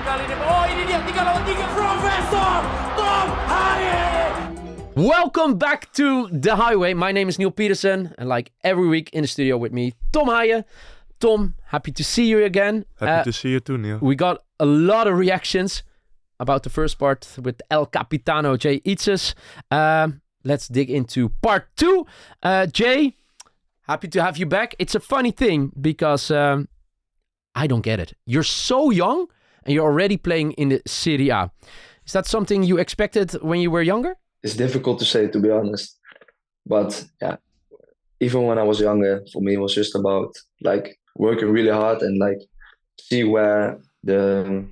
kali ini. Oh, ini dia 3 lawan 3 Profesor Thom Haye. Welcome back to the Haye Way. My name is Neal Petersen, and like every week in the studio with me, Thom Haye. Tom, happy to see you again. Happy to see you too, Neal. We got a lot of reactions about the first part with El Capitano, Jay Idzes. Let's dig into part 2. Jay, happy to have you back. It's a funny thing because I don't get it. You're so young and you're already playing in the Serie A. Is that something you expected when you were younger? It's difficult to say, to be honest. But yeah, even when I was younger, for me, it was just about like working really hard and like see where the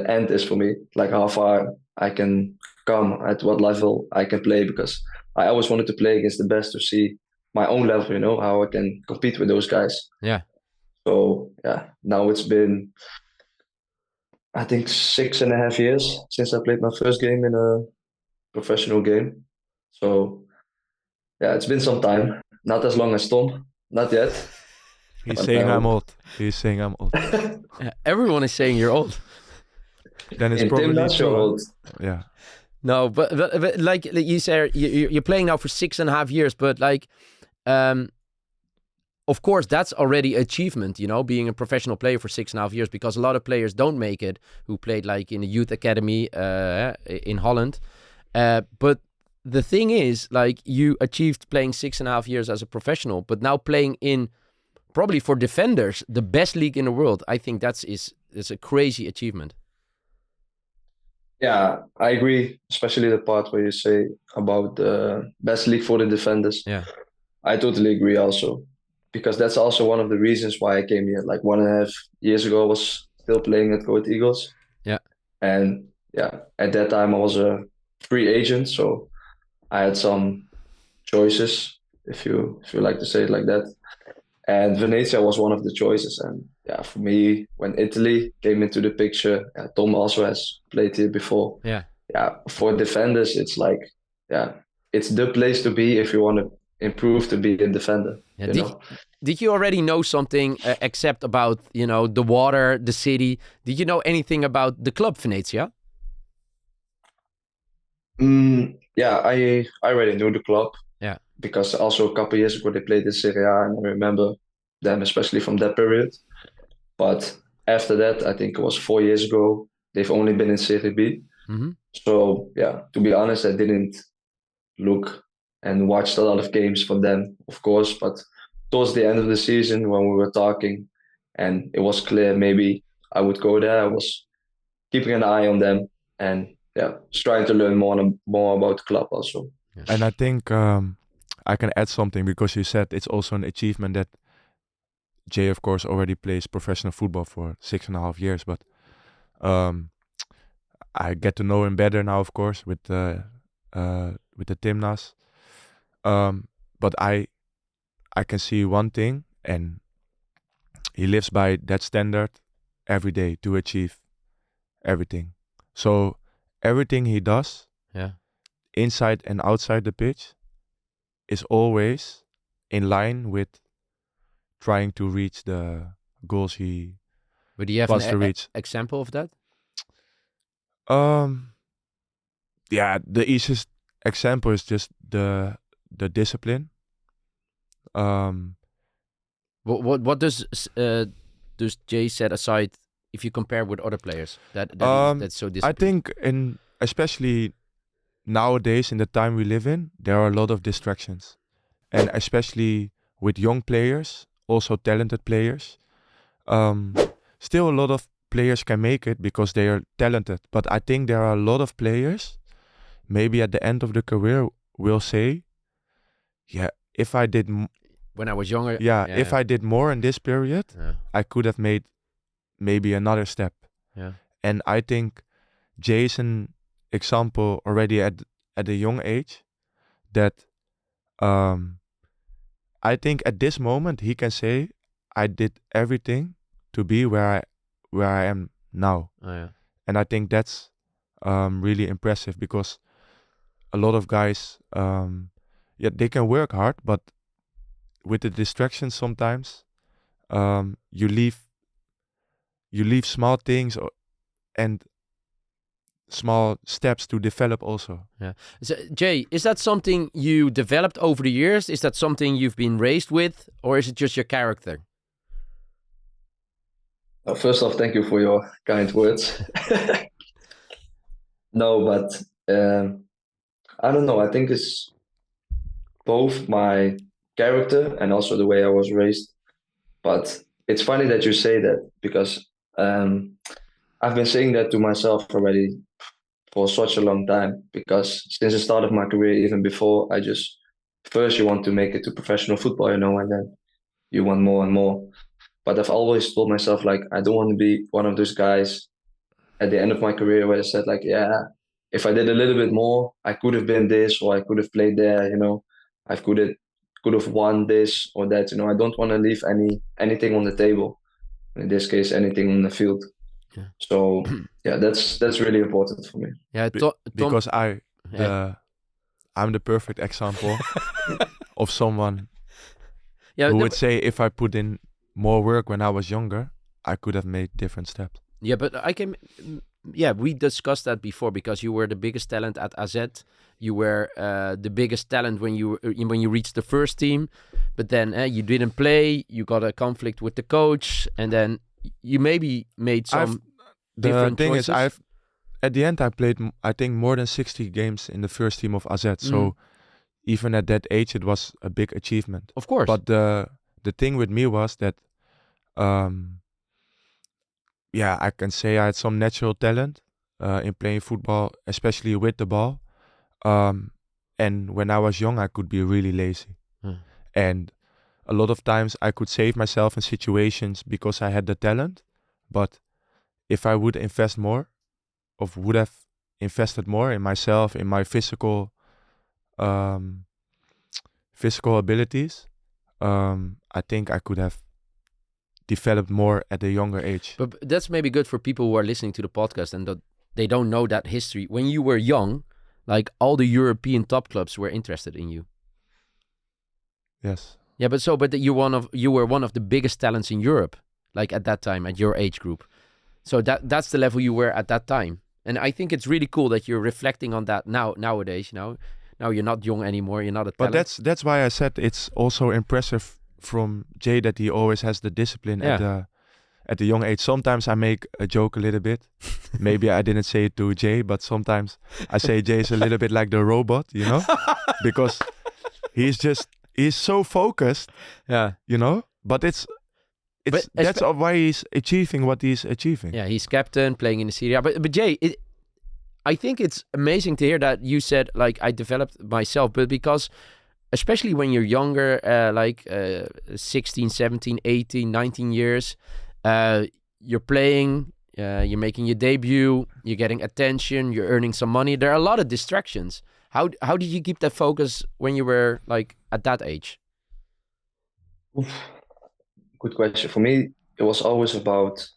end is for me, like how far I can come, at what level I can play, because I always wanted to play against the best to see my own level, you know, how I can compete with those guys. Yeah. So yeah, now it's been, I think, 6.5 years since I played my first game in a professional game. So yeah, it's been some time. Not as long as Tom, not yet. He's saying I'm old. He's saying I'm old. Yeah, everyone is saying you're old. Then it's In probably Timnas, you're true. old. Yeah. No, but like you said, you're playing now for 6.5 years, but like, of course, that's already achievement, you know, being a professional player for 6.5 years, because a lot of players don't make it who played like in a youth academy in Holland. But the thing is, like, you achieved playing 6.5 years as a professional, but now playing in probably for defenders, the best league in the world. I think it's a crazy achievement. Yeah, I agree, especially the part where you say about the best league for the defenders. Yeah. I totally agree also, because that's also one of the reasons why I came here. Like 1.5 years ago, I was still playing at Go Eagles. Yeah. And yeah, at that time I was a free agent, so I had some choices, if you like to say it like that. And Venezia was one of the choices. And yeah, for me, when Italy came into the picture, Thom also has played here before. Yeah. Yeah, for defenders, it's like, yeah, it's the place to be if you want to improve to be a defender. Yeah. You know? Did you already know something except about, you know, the water, the city? Did you know anything about the club Venezia? Yeah, I already knew the club. Yeah. Because also a couple of years ago they played in Serie A, and I remember them especially from that period. But after that, I think it was 4 years ago, they've only been in Serie B. Mm-hmm. So yeah, to be honest, I didn't look and watched a lot of games from them, of course. But towards the end of the season, when we were talking, and it was clear maybe I would go there, I was keeping an eye on them and yeah, just trying to learn more about the club also. Yes. And I think I can add something, because you said it's also an achievement that Jay, of course, already plays professional football for 6.5 years. But I get to know him better now, of course, with the Timnas. But I can see one thing, and he lives by that standard every day to achieve everything. So everything he does, Yeah. inside and outside the pitch, is always in line with trying to reach the goals he But do you have wants to an reach. example of that? Yeah, the easiest example is just the discipline. What does Jay set aside if you compare with other players that's so disciplined? I think especially nowadays, in the time we live in, there are a lot of distractions, and especially with young players, also talented players. Still, a lot of players can make it because they are talented, but I think there are a lot of players, maybe at the end of the career, will say, yeah, if I did when I was younger, if I did more in this period, I could have made maybe another step. Yeah. And I think Jason example already at a young age, that I think at this moment he can say, I did everything to be where I am now. Oh, yeah. And I think that's really impressive, because a lot of guys, they can work hard, but with the distractions sometimes, you leave small things and small steps to develop also. Yeah. So, Jay, is that something you developed over the years? Is that something you've been raised with, or is it just your character? First off, thank you for your kind words. No, but I don't know. I think it's both my character and also the way I was raised. But it's funny that you say that because I've been saying that to myself already for such a long time. Because since the start of my career, even before, first you want to make it to professional football, and then you want more and more. But I've always told myself, like, I don't want to be one of those guys at the end of my career where I said, like, yeah, if I did a little bit more, I could have been this, or I could have played there, I could have won this or that, I don't want to leave anything on the table. In this case, anything on the field. Yeah. So yeah, that's really important for me. Yeah, Because I'm the perfect example of someone who would say if I put in more work when I was younger, I could have made different steps. Yeah, but we discussed that before because you were the biggest talent at AZ. You were the biggest talent when you reached the first team, but then you didn't play. You got a conflict with the coach, and then you maybe made some different choices. At the end, I played, I think, more than 60 games in the first team of AZ. So even at that age, it was a big achievement. Of course. But the thing with me was that, I can say I had some natural talent in playing football, especially with the ball. And when I was young, I could be really lazy. And a lot of times I could save myself in situations because I had the talent. But if I would invest more, or would have invested more in myself, in my physical abilities, I think I could have developed more at a younger age. But that's maybe good for people who are listening to the podcast and that they don't know that history. When you were young, like all the European top clubs were interested in you. Yes. Yeah, but you were one of the biggest talents in Europe, like at that time, at your age group. So that's the level you were at that time. And I think it's really cool that you're reflecting on that nowadays. Now you're not young anymore. You're not a talent. But that's why I said it's also impressive from Jay that he always has the discipline at the young age. Sometimes I make a joke a little bit. Maybe I didn't say it to Jay, but sometimes I say Jay's a little bit like the robot, because he's so focused. Yeah. But that's why he's achieving what he's achieving. Yeah, he's captain, playing in the Serie A. But Jay, I think it's amazing to hear that you said, like, I developed myself, but because especially when you're younger, 16, 17, 18, 19 years, you're playing, you're making your debut, you're getting attention, you're earning some money. There are a lot of distractions. How did you keep that focus when you were like at that age? Oof. Good question. For me, it was always about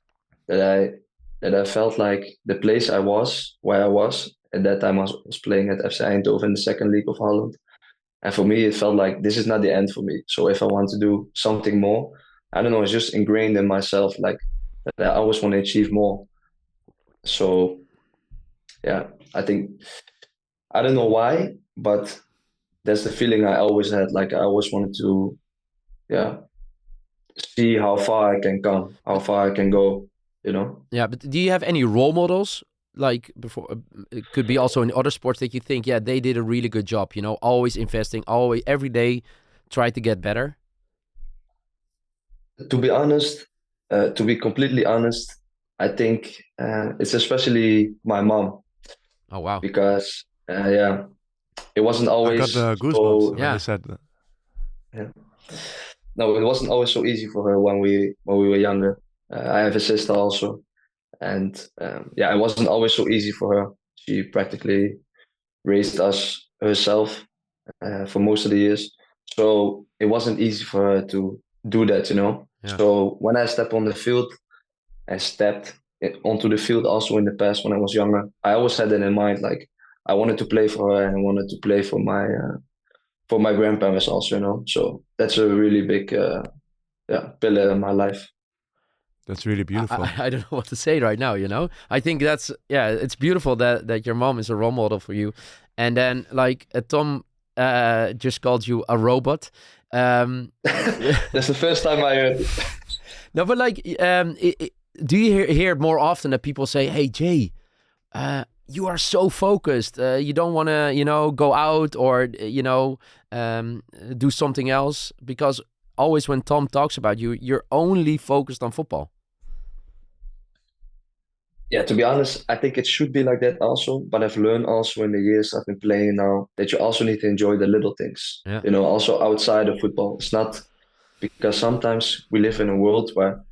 that I felt like the place where I was at that time, I was playing at FC Eindhoven in the second league of Holland. And for me, it felt like this is not the end for me. So if I want to do something more, I don't know, it's just ingrained in myself, like that I always want to achieve more. So yeah, I don't know why, but that's the feeling I always had. Like I always wanted to, see how far I can come, how far I can go, Yeah, but do you have any role models? Like before, it could be also in other sports that you think, they did a really good job, always investing, always, every day, try to get better? To be honest, to be completely honest, I think it's especially my mom. Oh, wow. Because, it wasn't always... I got the goosebumps when you said that. Yeah. No, it wasn't always so easy for her when we were younger. I have a sister also. And it wasn't always so easy for her. She practically raised us herself for most of the years. So it wasn't easy for her to do that, Yeah. So when I stepped on the field, I stepped onto the field also in the past when I was younger. I always had that in mind, like I wanted to play for her and I wanted to play for my grandparents also, So that's a really big pillar in my life. That's really beautiful. I don't know what to say right now, you know? I think that's, it's beautiful that your mom is a role model for you. And then, like, Tom just called you a robot. That's the first time I heard it. No, but, like, do you hear it more often that people say, hey, Jay, you are so focused. You don't want to, you know, go out or, you know, do something else? Because always when Tom talks about you, you're only focused on football. Yeah, to be honest, I think it should be like that also. But I've learned also in the years I've been playing now that you also need to enjoy the little things. Yeah. You know, also outside of football. It's not because sometimes we live in a world where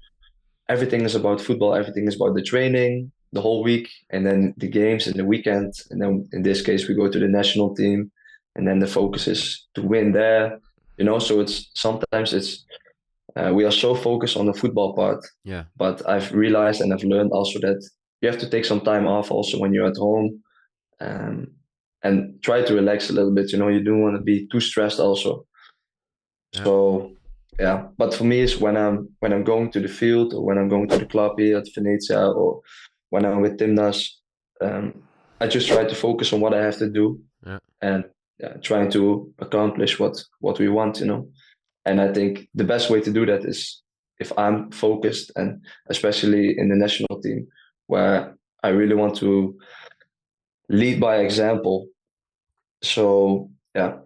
everything is about football, everything is about the training the whole week, and then the games in the weekend. And then in this case, we go to the national team, and then the focus is to win there. You know, so it's sometimes we are so focused on the football part. Yeah. But I've realized and I've learned also that you have to take some time off also when you're at home, and try to relax a little bit. You know, you don't want to be too stressed also. Yeah. So yeah, but for me, it's when I'm going to the field or when I'm going to the club here at Venezia or when I'm with Timnas, I just try to focus on what I have to do, and trying to accomplish what we want, you know. And I think the best way to do that is if I'm focused, and especially in the national team, where I really want to lead by example. So yeah,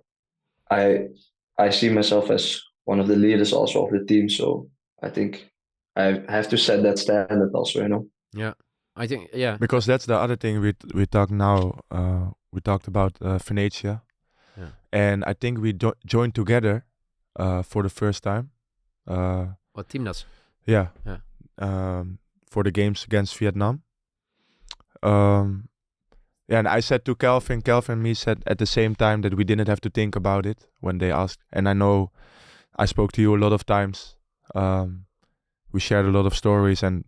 I see myself as one of the leaders also of the team. So I think I have to set that standard also, you know. Yeah, I think Because that's the other thing we talk now. We talked about Venezia, and I think we joined together for the first time. What Timnas? Yeah. Yeah. For the games against Vietnam. And I said to Kelvin and me said at the same time that we didn't have to think about it when they asked. And I know I spoke to you a lot of times. We shared a lot of stories, and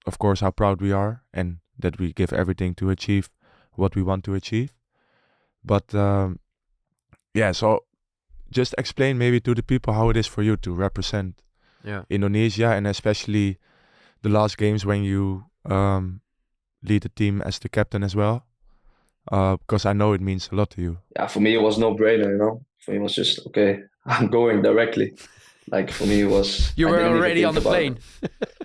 of course how proud we are and that we give everything to achieve what we want to achieve. But so just explain maybe to the people how it is for you to represent Indonesia, and especially the last games when you lead the team as the captain as well, because I know it means a lot to you. Yeah, for me it was no brainer, you know. For me it was just okay. I'm going directly. Like for me it was. You were already on the plane.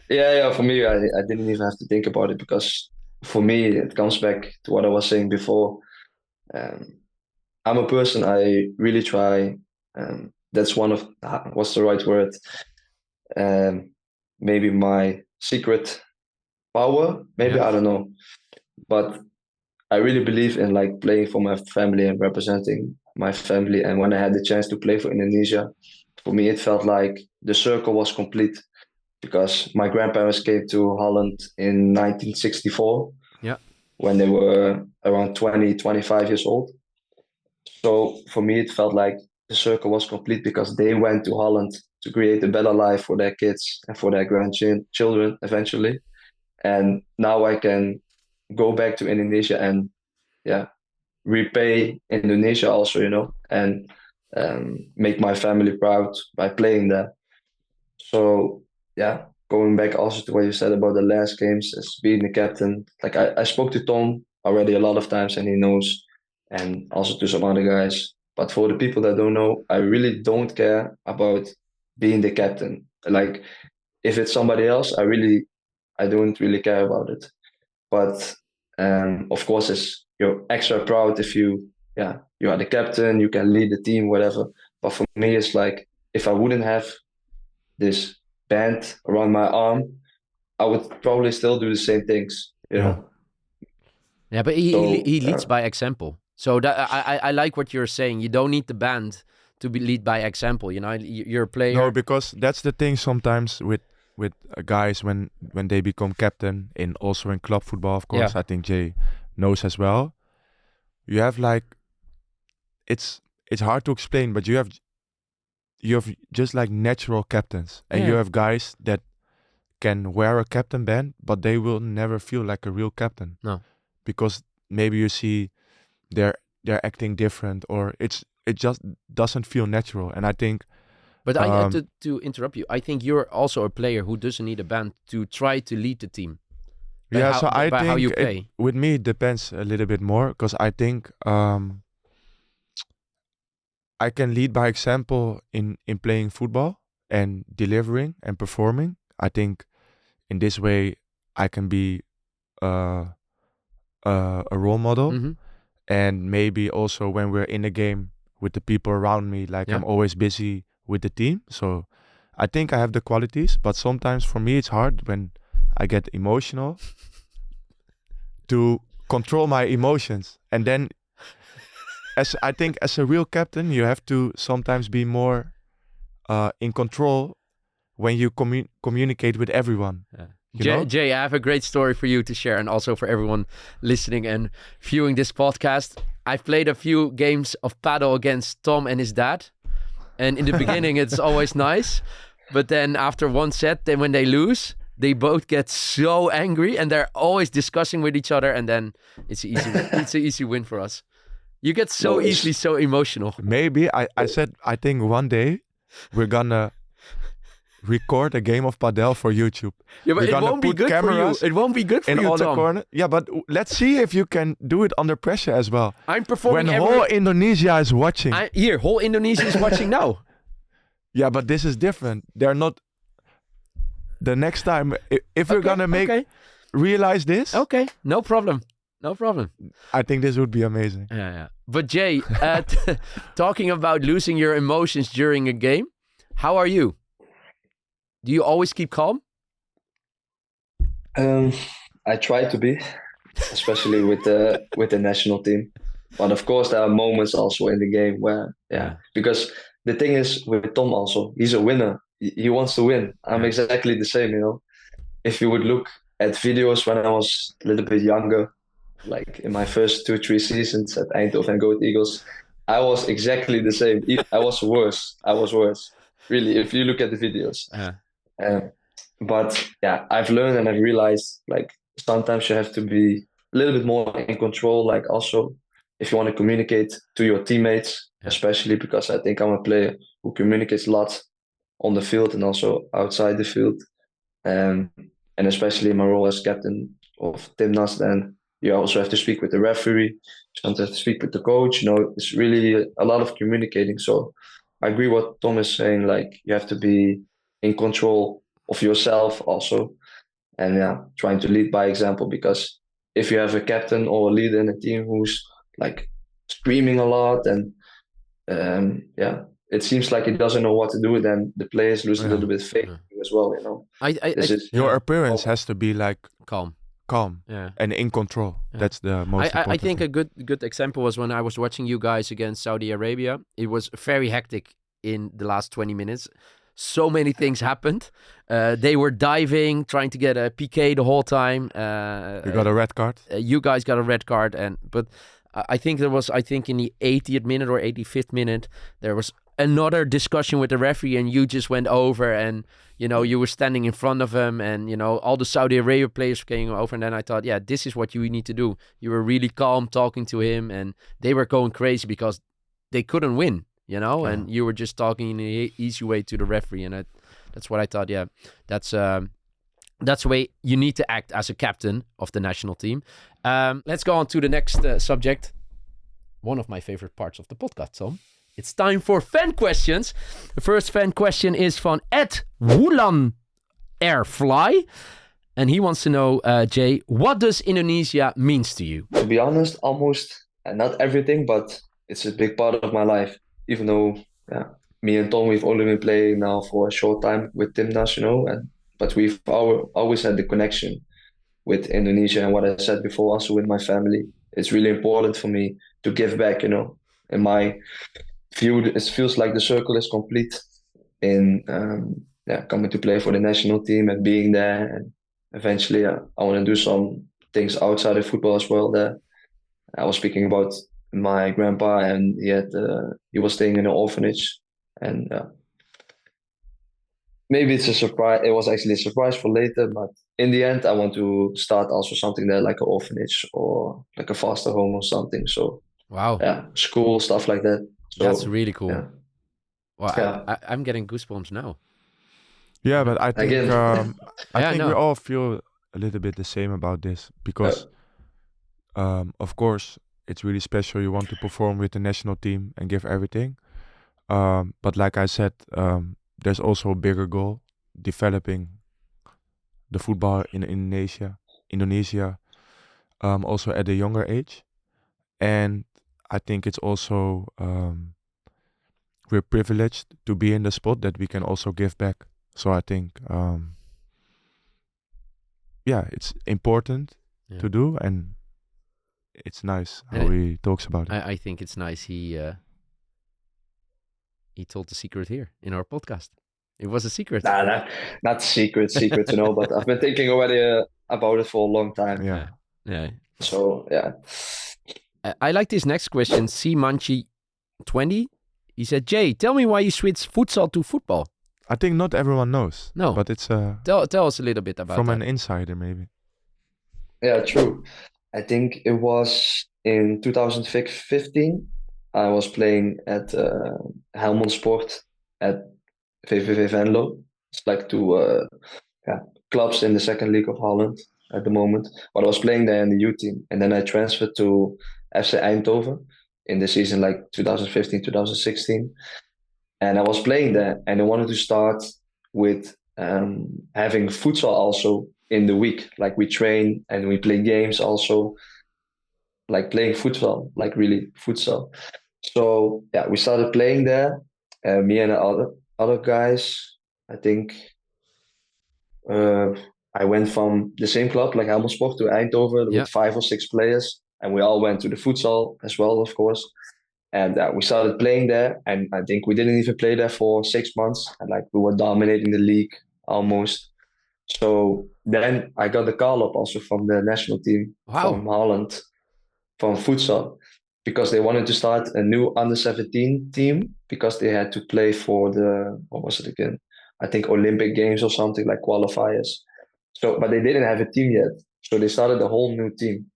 Yeah. For me, I didn't even have to think about it, because for me it comes back to what I was saying before. I'm a person, I really try. That's one of what's the right word? Maybe my secret power. Maybe I don't know, but I really believe in like playing for my family and representing my family. And when I had the chance to play for Indonesia, for me it felt like the circle was complete, because my grandparents came to Holland in 1964. Yeah. When they were around 20, 25 years old. So for me it felt like the circle was complete, because they went to Holland to create a better life for their kids and for their grandchildren eventually. And now I can go back to Indonesia and repay Indonesia also, you know, and make my family proud by playing there. So yeah, going back also to what you said about the last games as being the captain, like I spoke to Tom already a lot of times and he knows, and also to some other guys. But for the people that don't know, I really don't care about being the captain. Like if it's somebody else, I don't really care about it. But of course, you're extra proud if you are the captain, you can lead the team, whatever. But for me, it's like if I wouldn't have this band around my arm, I would probably still do the same things, you know. Yeah, but he leads by example. So that I like what you're saying. You don't need the band to be lead by example. You know, you're a player. No, because that's the thing sometimes with guys when they become captain also in club football. Of course, I think Jay knows as well. You have like it's hard to explain, but you have just like natural captains, and you have guys that can wear a captain band, but they will never feel like a real captain. No, because maybe you see they're acting different, or it just doesn't feel natural. And I think But to interrupt you, I think you're also a player who doesn't need a band to try to lead the team. So I think how you play. With me, it depends a little bit more because I think I can lead by example in playing football and delivering and performing. I think in this way I can be a role model. Mm-hmm. And maybe also when we're in a game with the people around me, like I'm always busy with the team. So I think I have the qualities, but sometimes for me it's hard when I get emotional to control my emotions. And then I think as a real captain, you have to sometimes be more in control when you communicate with everyone. Yeah. Jay, I have a great story for you to share, and also for everyone listening and viewing this podcast. I've played a few games of paddle against Thom and his dad, and in the beginning it's always nice, but then after one set, then when they lose, they both get so angry and they're always discussing with each other, and then it's an easy win for us. You get so easily so emotional. Maybe I said I think one day we're gonna record a game of padel for YouTube. Yeah, but it won't be good for you. It won't be good for you, Thom. Corner. Yeah, but let's see if you can do it under pressure as well. I'm performing when whole Indonesia is watching. Whole Indonesia is watching now. Yeah, but this is different. They're not. The next time, if we're gonna realize this, no problem. I think this would be amazing. Yeah. But Jay, talking about losing your emotions during a game, how are you? Do you always keep calm? I try to be, especially with the national team. But of course, there are moments also in the game where, because the thing is with Thom also, he's a winner. He wants to win. I'm exactly the same, If you would look at videos when I was a little bit younger, like in my first 2-3 seasons at Eindhoven Goat Eagles, I was exactly the same. I was worse. Really, if you look at the videos. But yeah, I've learned and I've realized like sometimes you have to be a little bit more in control. Like also, if you want to communicate to your teammates, especially because I think I'm a player who communicates a lot on the field and also outside the field. And especially in my role as captain of Timnas, then you also have to speak with the referee, sometimes have to speak with the coach. It's really a lot of communicating. So I agree what Thom is saying, like you have to be in control of yourself also. And trying to lead by example, because if you have a captain or a leader in a team who's like screaming a lot and it seems like he doesn't know what to do, then the players lose a little bit faith as well, Your appearance has to be like calm and in control. That's the most important I think thing. a good example was when I was watching you guys against Saudi Arabia. It was very hectic in the last 20 minutes. So many things happened. They were diving, trying to get a PK the whole time. You got a red card. You guys got a red card, but I think in the 80th minute or 85th minute there was another discussion with the referee, and you just went over, and you were standing in front of him, and all the Saudi Arabia players came over, and then I thought, this is what you need to do. You were really calm talking to him, and they were going crazy because they couldn't win. And you were just talking in an easy way to the referee, and that's what I thought. Yeah, that's the way you need to act as a captain of the national team. Let's go on to the next subject. One of my favorite parts of the podcast, Thom. It's time for fan questions. The first fan question is from @WulanAirfly, and he wants to know, Jay, what does Indonesia means to you? To be honest, almost not everything, but it's a big part of my life. Even though me and Thom, we've only been playing now for a short time with Timnas, but we've always had the connection with Indonesia. And what I said before, also with my family, it's really important for me to give back. In my view, it feels like the circle is complete in coming to play for the national team and being there. And eventually, I want to do some things outside of football as well. There, I was speaking about my grandpa, and he was staying in an orphanage, and maybe it's a surprise. It was actually a surprise for later, but in the end, I want to start also something there, like an orphanage or like a foster home or something. So wow, school stuff like that. So, that's really cool. Well, Yeah. I'm getting goosebumps now. Yeah, but I think Again. I Yeah, think no. we all feel a little bit the same about this because, of course, it's really special. You want to perform with the national team and give everything. But like I said, there's also a bigger goal: developing the football in Indonesia, also at a younger age. And I think it's also we're privileged to be in the spot that we can also give back. So I think, yeah, it's important Yeah. to do, and it's nice how And he talks about it. I think it's nice he told the secret here in our podcast. It was a secret. Nah, not secret, but I've been thinking already about it for a long time. Yeah. Yeah. So yeah. I like this next question. C Manchi 20. He said, Jay, tell me why you switched futsal to football. I think not everyone knows. No. But it's Tell us a little bit about from that. an insider maybe. Yeah, true. I think it was in 2015. I was playing at Helmond Sport at VVV Venlo. It's like two clubs in the second league of Holland at the moment. But I was playing there in the youth team, and then I transferred to FC Eindhoven in the season like 2015, 2016. And I was playing there, and I wanted to start with having futsal also in the week. Like we train and we play games also, like playing futsal, like really futsal. So yeah, we started playing there. Me and the other guys. I think I went from the same club, like Helmelsport, to Eindhoven Yeah. with 5 or 6 players, and we all went to the futsal as well, of course. And we started playing there, and I think we didn't even play there for 6 months, and like we were dominating the league almost. So then I got the call up also from the national team from Holland, from futsal, because they wanted to start a new under 17 team because they had to play for the, what was it again? I think Olympic Games or something, like qualifiers. So, but they didn't have a team yet. So they started a whole new team.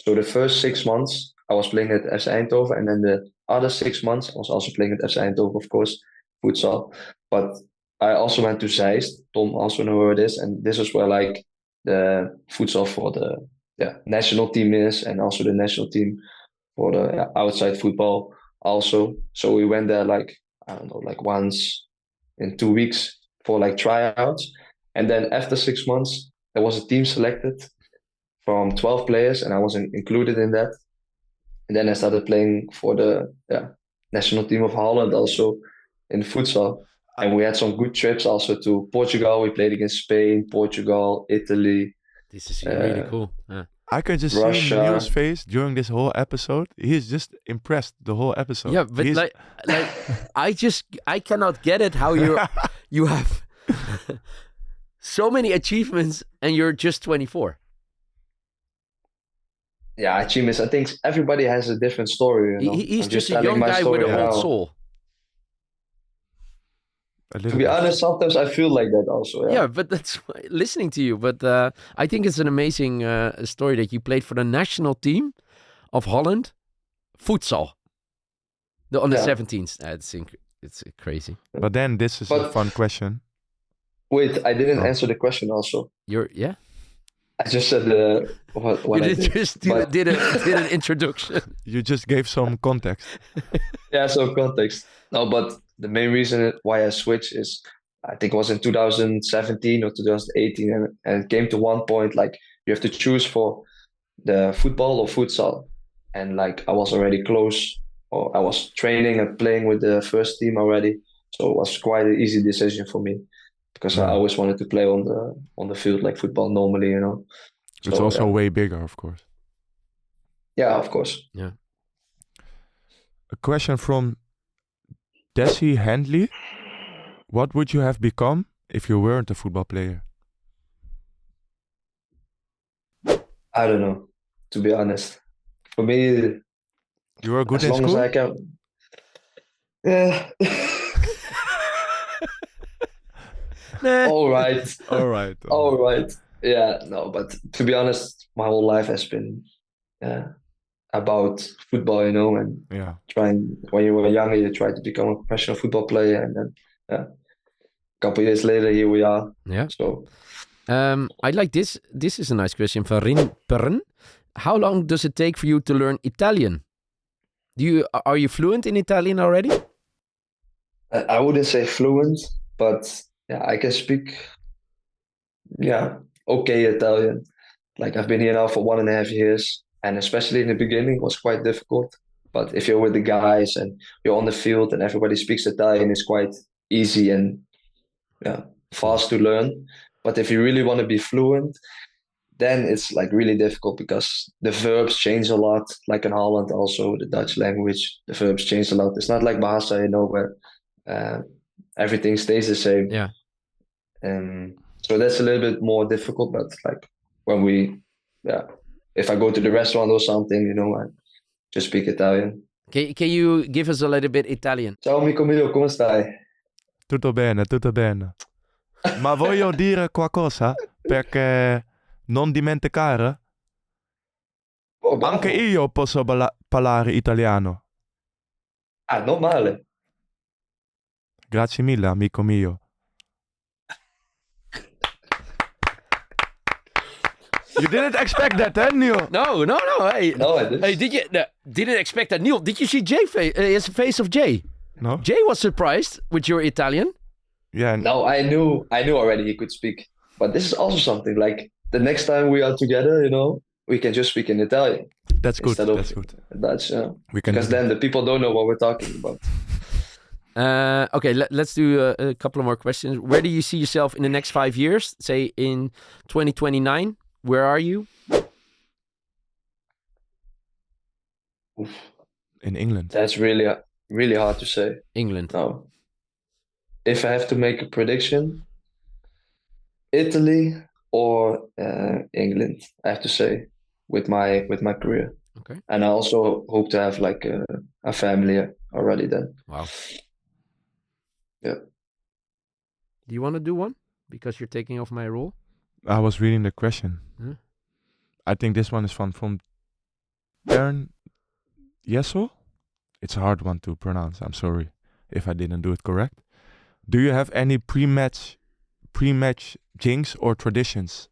So the first 6 months I was playing at FC Eindhoven, and then the other 6 months I was also playing at FC Eindhoven, of course, futsal. But I also went to Zeist. Tom also know where it is, and this is where like the futsal for the national team is, and also the national team for the outside football also. So we went there like, I don't know, like once in 2 weeks for like tryouts. And then after 6 months, there was a team selected from 12 players, and I was included in that. And then I started playing for the national team of Holland also in futsal. And we had some good trips also to Portugal. We played against Spain, Portugal, Italy. This is really cool. I can just Russia. see Neal's face during this whole episode. He's just impressed the whole episode. Yeah, but like I cannot get it how you have so many achievements and you're just 24. Yeah, achievements. I think everybody has a different story. You know? He's I'm just a telling young my guy with story an old now. soul. To be honest, sometimes I feel like that also. Yeah, but that's listening to you. But I think it's an amazing story that you played for the national team of Holland, futsal, the under 17s. It's crazy. But then this is a fun question. Wait, I didn't answer the question also. I just said what you I did. Just did an introduction. You just gave some context. Yeah, some context. No, but the main reason why I switched is I think it was in 2017 or 2018, and it came to one point like you have to choose for the football or futsal, and like I was already close, or I was training and playing with the first team already, so it was quite an easy decision for me because I always wanted to play on the field like football normally, you know. It's also way bigger, of course. Yeah, of course. Yeah. A question from Desi Handley. What would you have become if you weren't a football player? I don't know, to be honest. For me, you were good as in long school? as I can. Yeah. All right. Yeah, no, but to be honest, my whole life has been about football, and Yeah. when you were younger, you try to become a professional football player, and then a couple years later, here we are. Yeah. So I like this. This is a nice question for Rin. How long does it take for you to learn Italian? Are you fluent in Italian already? I wouldn't say fluent, but yeah, I can speak, okay Italian. Like I've been here now for 1.5 years, and especially in the beginning, it was quite difficult. But if you're with the guys and you're on the field and everybody speaks Italian, it's quite easy and fast to learn. But if you really want to be fluent, then it's like really difficult because the verbs change a lot. Like in Holland, also the Dutch language, the verbs change a lot. It's not like Bahasa, where everything stays the same. Yeah. And so that's a little bit more difficult. But like when if I go to the restaurant or something, I just speak Italian. Can you give us a little bit Italian? Ciao amico mio, come stai? Tutto bene, tutto bene. Ma voglio dire qualcosa perché non dimenticare. Oh, bravo. Anche io posso parlare italiano. Ah, non male. Grazie mille, amico mio. You didn't expect that, eh, Neal? No. Hey, No, I didn't. hey, didn't expect that, Neal? Did you see Jay his face of Jay? No? Jay was surprised with your Italian. Yeah. No, I knew already he could speak. But this is also something like the next time we are together, we can just speak in Italian. That's good. Instead of That's good. Dutch. We can Because do then the people don't know what we're talking about. Okay, let's do a couple of more questions. Where do you see yourself in the next 5 years? Say in 2029. Where are you? in England. That's really, really hard to say. England. No. If I have to make a prediction, Italy or England, I have to say, with my career. Okay. And I also hope to have like a family already then. Wow. Yeah. Do you want to do one? Because you're taking off my role. I was reading the question. Huh? I think this one is from Bern Yeso. It's a hard one to pronounce. I'm sorry if I didn't do it correct. Do you have any pre-match jinx or traditions?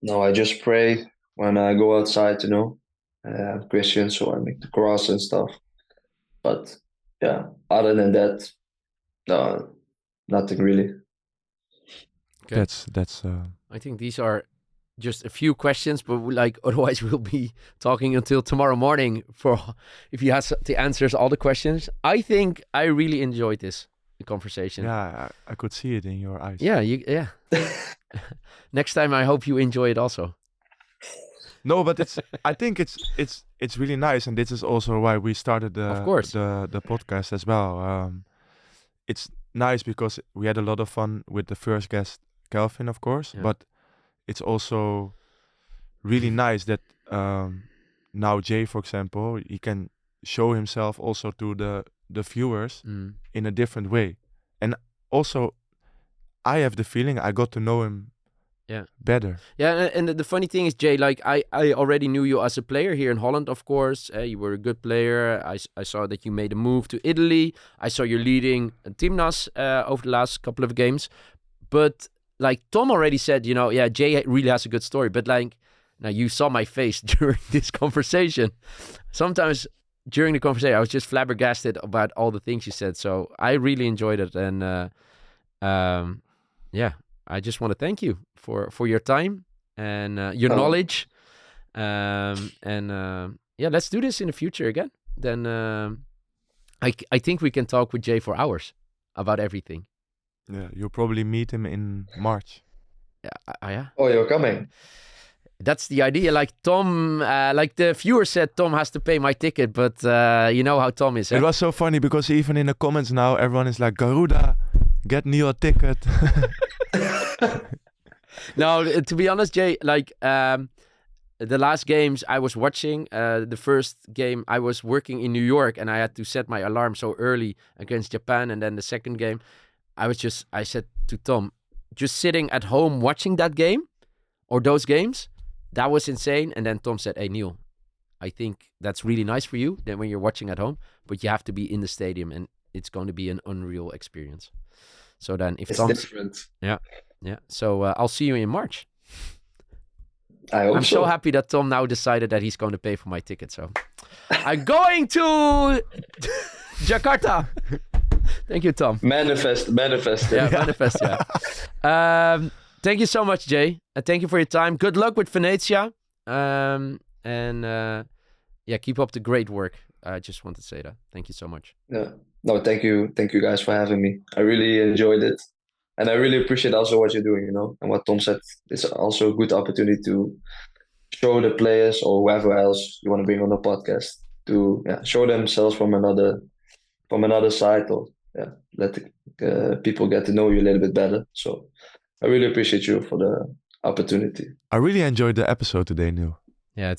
No, I just pray when I go outside, I'm Christian, so I make the cross and stuff. But yeah, other than that, no, nothing really. Okay. That's I think these are just a few questions, but otherwise we'll be talking until tomorrow morning if you have to answer all the questions. I think I really enjoyed this conversation. yeah, I could see it in your eyes. Yeah. Next time I hope you enjoy it also. No, but I think it's really nice, and this is also why we started Of course. the podcast as well. It's nice because we had a lot of fun with the first guest, Kelvin, of course, Yeah. but it's also really nice that now Jay, for example, he can show himself also to the viewers in a different way. And also, I have the feeling I got to know him better. Yeah, and the funny thing is, Jay, I already knew you as a player here in Holland, of course. You were a good player. I saw that you made a move to Italy. I saw you leading Timnas over the last couple of games. But Thom already said, Jay really has a good story. But now you saw my face during this conversation. Sometimes during the conversation, I was just flabbergasted about all the things you said. So I really enjoyed it. And I just want to thank you for your time and your knowledge. Let's do this in the future again. Then I think we can talk with Jay for hours about everything. Yeah, you'll probably meet him in March. Yeah. Oh, you're coming. That's the idea. Thom, the viewer said, Thom has to pay my ticket, but you know how Thom is. It was so funny because even in the comments now, everyone is like, Garuda, get Neal a ticket. No, to be honest, Jay, the last games I was watching, the first game I was working in New York and I had to set my alarm so early against Japan. And then the second game, I said to Thom, just sitting at home watching that game or those games, that was insane. And then Thom said, hey, Neal, I think that's really nice for you then when you're watching at home, but you have to be in the stadium and it's going to be an unreal experience. So then if It's Thom... different. Yeah. So I'll see you in March. I hope I'm so happy that Thom now decided that he's going to pay for my ticket. So I'm going to Jakarta. Thank you, Thom. Manifest. Yeah, manifest, yeah. Thank you so much, Jay. Thank you for your time. Good luck with Venezia. Keep up the great work. I just want to say that. Thank you so much. Yeah. No, thank you guys for having me. I really enjoyed it. And I really appreciate also what you're doing, and what Thom said. It's also a good opportunity to show the players or whoever else you want to bring on the podcast to show themselves from another side, or let the people get to know you a little bit better. So I really appreciate you for the opportunity. I really enjoyed the episode today, Neal. Yeah,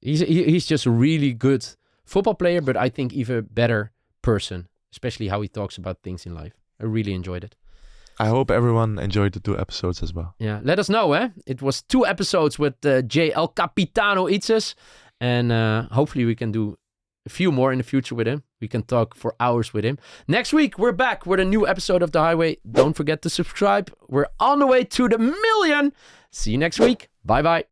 he's just a really good football player, but I think even better person, especially how he talks about things in life. I really enjoyed it. I hope everyone enjoyed the 2 episodes as well. Yeah, let us know, It was 2 episodes with Jay El Capitano Idzes, and hopefully we can do a few more in the future with him. We can talk for hours with him. Next week, we're back with a new episode of The Haye Way. Don't forget to subscribe. We're on the way to the 1 million. See you next week. Bye-bye.